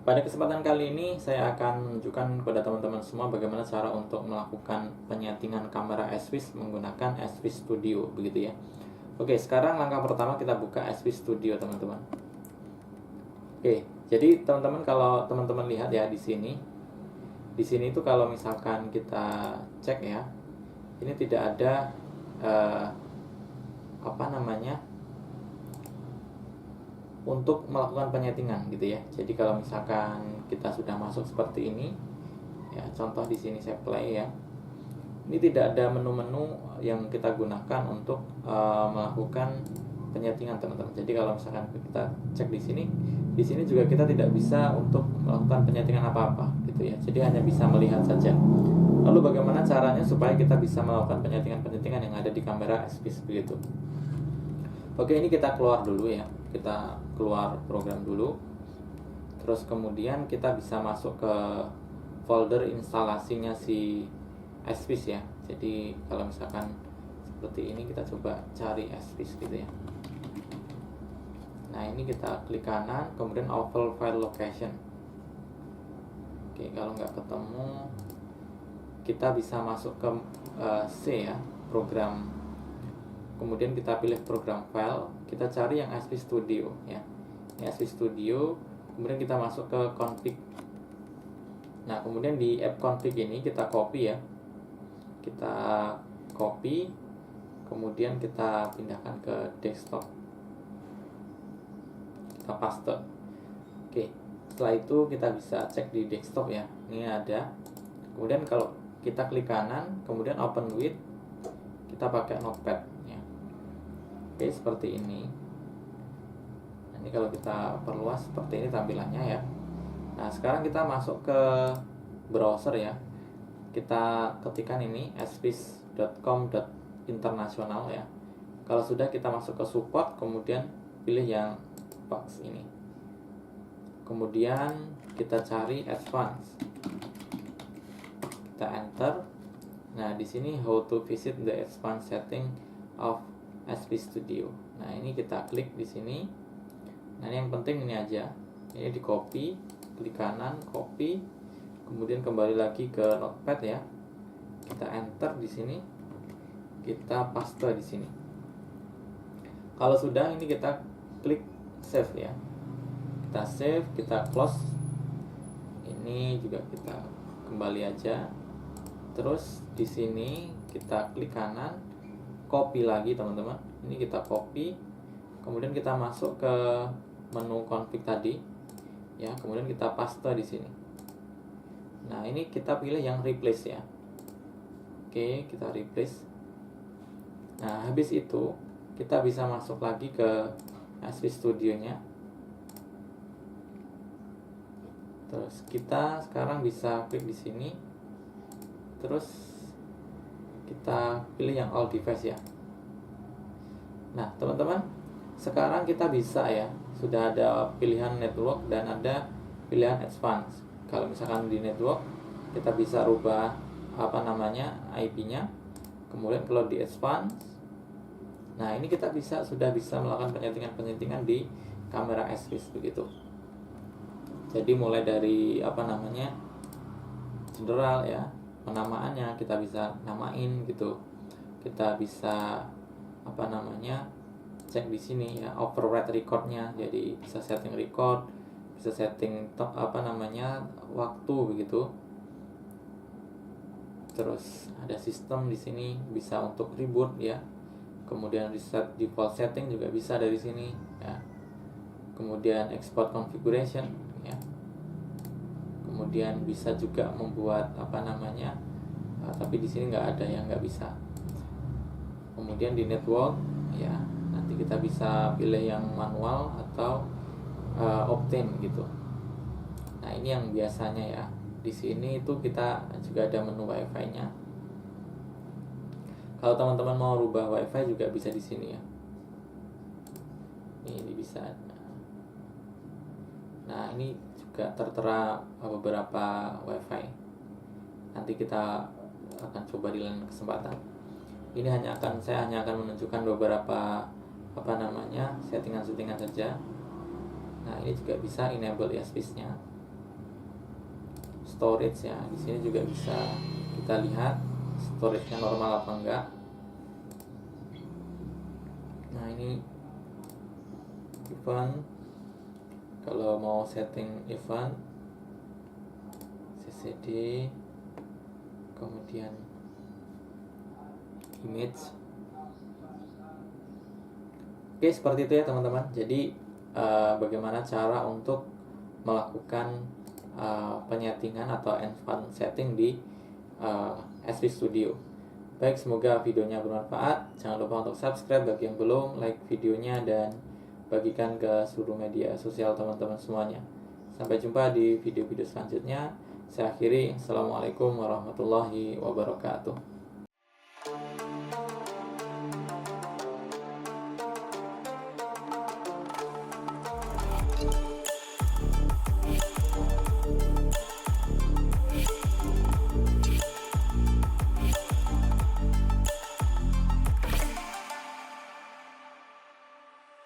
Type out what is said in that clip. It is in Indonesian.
Pada kesempatan kali ini saya akan menunjukkan kepada teman-teman semua bagaimana cara untuk melakukan penyetingan kamera S-Vis menggunakan S-Vis Studio, begitu ya. Oke, sekarang langkah pertama kita buka S-Vis Studio, teman-teman. Oke, jadi teman-teman, kalau teman-teman lihat ya di sini. Di sini itu kalau misalkan kita cek ya, ini tidak ada eh, apa namanya untuk melakukan penyetingan gitu ya. Jadi kalau misalkan kita sudah masuk seperti ini ya, contoh di sini saya play ya. Ini tidak ada menu-menu yang kita gunakan untuk melakukan penyetingan, teman-teman. Jadi kalau misalkan kita cek di sini juga kita tidak bisa untuk melakukan penyetingan apa-apa gitu ya. Jadi hanya bisa melihat saja. Lalu bagaimana caranya supaya kita bisa melakukan penyetingan-penyetingan yang ada di kamera S-Vis begitu. Oke, ini kita keluar dulu ya. Kita keluar program dulu. Terus kemudian kita bisa masuk ke folder instalasinya si S-Vis ya. Jadi kalau misalkan seperti ini, kita coba cari S-Vis gitu ya. Nah, ini kita klik kanan, kemudian open file location. Oke, kalau nggak ketemu, kita bisa masuk ke C ya, program. Kemudian kita pilih program file, kita cari yang S-Vis Studio ya. Ini S-Vis Studio, kemudian kita masuk ke config. Nah, kemudian di app config ini kita copy ya. Kita copy, kemudian kita pindahkan ke desktop. Kita paste. Oke, setelah itu kita bisa cek di desktop ya. Ini ada. Kemudian kalau kita klik kanan, kemudian open with, kita pakai notepad ya. Oke, seperti ini. Nah, ini kalau kita perluas seperti ini tampilannya ya. Nah, sekarang kita masuk ke browser ya. Kita ketikkan ini svis.com.international ya. Kalau sudah, kita masuk ke support, kemudian pilih yang box ini. Kemudian kita cari advanced. Kita enter. Nah, di sini how to visit the advanced setting of S-Vis Studio. Nah, ini kita klik di sini. Nah, ini yang penting ini aja. Ini di copy, klik kanan, copy, kemudian kembali lagi ke notepad ya. Kita enter di sini. Kita paste di sini. Kalau sudah, ini kita klik save ya. Kita save, kita close. Ini juga kita kembali aja. Terus di sini kita klik kanan, copy lagi, teman-teman. Ini kita copy, kemudian kita masuk ke menu config tadi ya, kemudian kita paste di sini. Nah, ini kita pilih yang replace ya. Oke, kita replace. Nah, habis itu kita bisa masuk lagi ke S-Vis Studio-nya. Terus kita sekarang bisa klik di sini. Terus kita pilih yang all device ya. Nah, teman-teman, sekarang kita bisa ya, sudah ada pilihan network dan ada pilihan advance. Kalau misalkan di network, kita bisa rubah IP-nya. Kemudian kalau di advance, nah ini kita sudah bisa melakukan penyetingan di kamera S-Vis begitu. Jadi mulai dari general ya, penamaannya kita bisa namain gitu. Kita bisa cek di sini ya, override recordnya. Jadi bisa setting record, bisa setting waktu begitu. Terus ada sistem di sini, bisa untuk reboot ya. Kemudian reset default setting juga bisa dari sini ya. Kemudian export configuration ya. Kemudian bisa juga membuat tapi di sini nggak ada yang nggak bisa. Kemudian di network ya, nanti kita bisa pilih yang manual atau opt-in gitu. Nah, ini yang biasanya ya. Di sini itu kita juga ada menu WiFi-nya. Kalau teman-teman mau rubah WiFi juga bisa di sini ya. Ini bisa. Nah, ini juga tertera beberapa WiFi. Nanti kita akan coba di lain kesempatan. Ini saya hanya akan menunjukkan beberapa settingan saja. Nah, ini juga bisa enable S-Vis-nya. storage ya. Di sini juga bisa kita lihat storage-nya normal apa enggak. Nah, ini event. Kalau mau setting event, ccd, kemudian image. Oke, seperti itu ya teman-teman. Jadi bagaimana cara untuk melakukan penyetingan atau advanced setting di SV Studio. Baik, semoga videonya bermanfaat. Jangan lupa untuk subscribe bagi yang belum, like videonya, dan bagikan ke seluruh media sosial teman-teman semuanya. Sampai jumpa di video-video selanjutnya. Saya akhiri. Assalamualaikum warahmatullahi wabarakatuh.